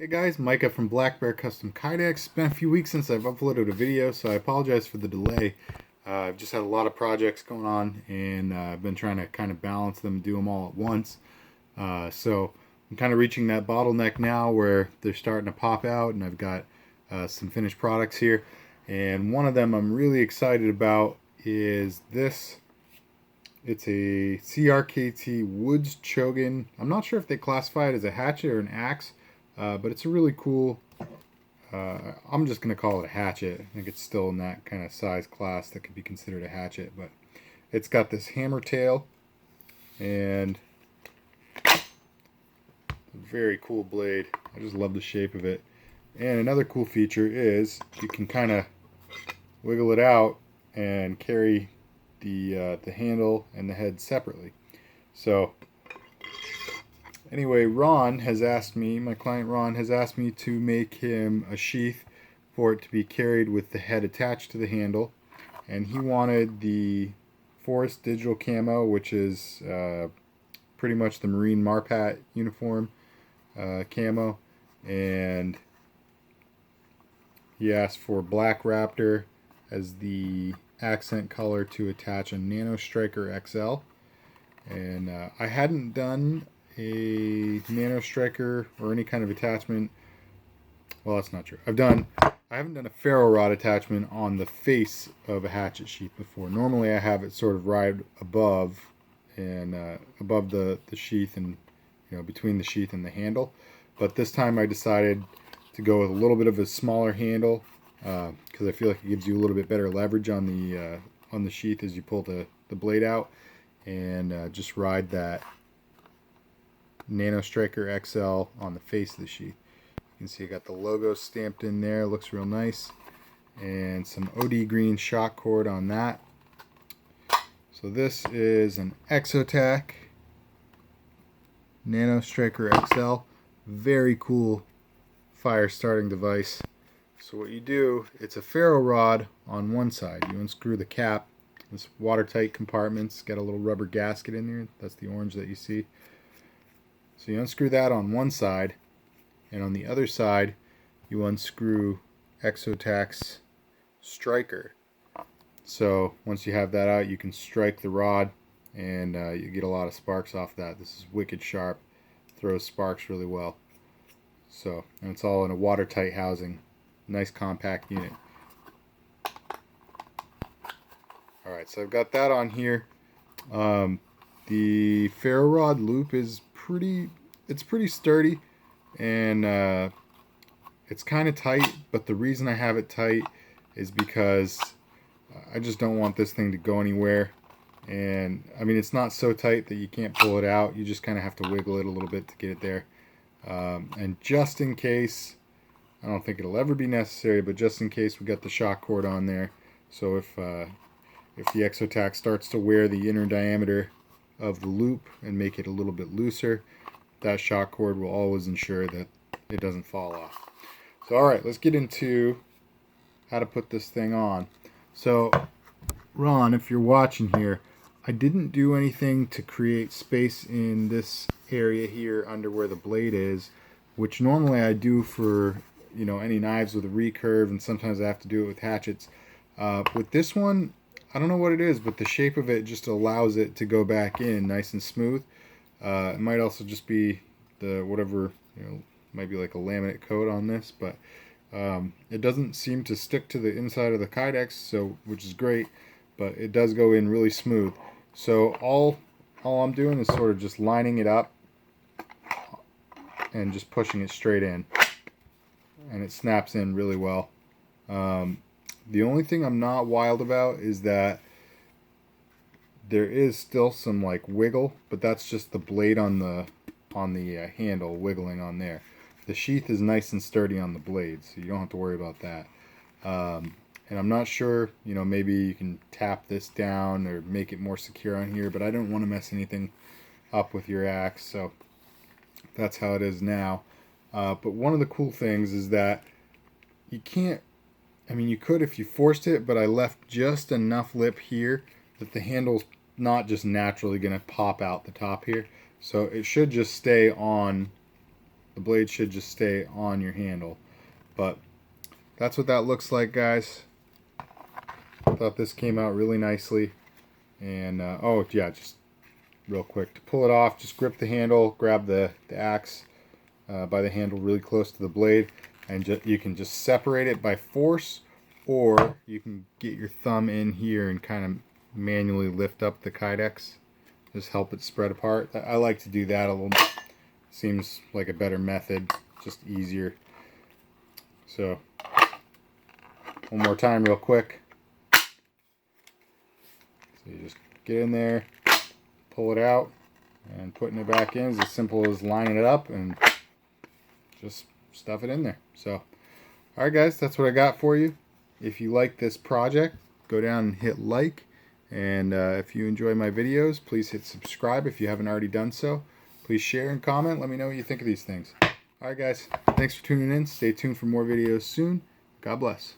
Hey guys, Micah from Black Bear Custom Kydex. It's been a few weeks since I've uploaded a video, so I apologize for the delay. I've just had a lot of projects going on, and I've been trying to kind of balance them, do them all at once. So I'm kind of reaching that bottleneck now where they're starting to pop out, and I've got some finished products here. And one of them I'm really excited about is this. It's a CRKT Woods Chogan. I'm not sure if they classify it as a hatchet or an axe. But it's a really cool, I'm just going to call it a hatchet. I think it's still in that kind of size class that could be considered a hatchet. But it's got this hammer tail and a very cool blade. I just love the shape of it. And another cool feature is you can kind of wiggle it out and carry the handle and the head separately. So anyway, Ron has asked me, my client Ron has asked me to make him a sheath for it to be carried with the head attached to the handle. And he wanted the Forest Digital Camo, which is pretty much the Marine Marpat uniform camo. And he asked for Black Raptor as the accent color to attach a Nano Striker XL. And I hadn't done a Nano Striker or any kind of attachment. Well, that's not true. I haven't done a ferro rod attachment on the face of a hatchet sheath before. Normally I have it sort of ride above and above the sheath, and between the sheath and the handle. But this time I decided to go with a little bit of a smaller handle because I feel like it gives you a little bit better leverage on the sheath as you pull the blade out, and just ride that Nano Striker XL on the face of the sheath. You can see I got the logo stamped in there, looks real nice, and some OD green shock cord on that. So this is an Exotac Nano Striker XL, very cool fire starting device. So what you do, it's a ferro rod on one side. You unscrew the cap. This watertight compartment's got a little rubber gasket in there. That's the orange that you see. So you unscrew that on one side, and on the other side you unscrew Exotac's striker. So once you have that out, you can strike the rod, and you get a lot of sparks off that. This is wicked sharp, throws sparks really well. So, and it's all in a watertight housing, nice compact unit. Alright, so I've got that on here. The ferro rod loop is pretty sturdy, and it's kind of tight, but the reason I have it tight is because I just don't want this thing to go anywhere. And I mean, it's not so tight that you can't pull it out. You just kind of have to wiggle it a little bit to get it there. And just in case, I don't think it'll ever be necessary, but just in case, we got the shock cord on there. So if the Exotac starts to wear the inner diameter of the loop and make it a little bit looser, that shock cord will always ensure that it doesn't fall off. So alright, let's get into how to put this thing on. So Ron, if you're watching here, I didn't do anything to create space in this area here under where the blade is, which normally I do for any knives with a recurve, and sometimes I have to do it with hatchets. With this one, I don't know what it is, but the shape of it just allows it to go back in nice and smooth. It might also just be the whatever, might be like a laminate coat on this, but it doesn't seem to stick to the inside of the Kydex, so which is great, but it does go in really smooth. So all I'm doing is sort of just lining it up and just pushing it straight in, and it snaps in really well. The only thing I'm not wild about is that there is still some like wiggle, but that's just the blade on the handle wiggling on there. The sheath is nice and sturdy on the blade, so you don't have to worry about that. And I'm not sure, maybe you can tap this down or make it more secure on here, but I don't want to mess anything up with your axe, so that's how it is now. But one of the cool things is that you can't, you could if you forced it, but I left just enough lip here that the handle's not just naturally going to pop out the top here. So it should just stay on The blade should just stay on your handle. But that's what that looks like, guys. I thought this came out really nicely. And oh yeah, just real quick, to pull it off, just grip the handle, grab the axe by the handle really close to the blade, and you can just separate it by force, or you can get your thumb in here and kind of manually lift up the Kydex, just help it spread apart. I like to do that a little. Seems like a better method, just easier. So one more time real quick. So you just get in there, pull it out, and putting it back in is as simple as lining it up and just stuff it in there. So alright guys, that's what I got for you. If you like this project, go down and hit like, and if you enjoy my videos, please hit subscribe if you haven't already done so. Please share and comment. Let me know what you think of these things. Alright guys, thanks for tuning in. Stay tuned for more videos soon. God bless.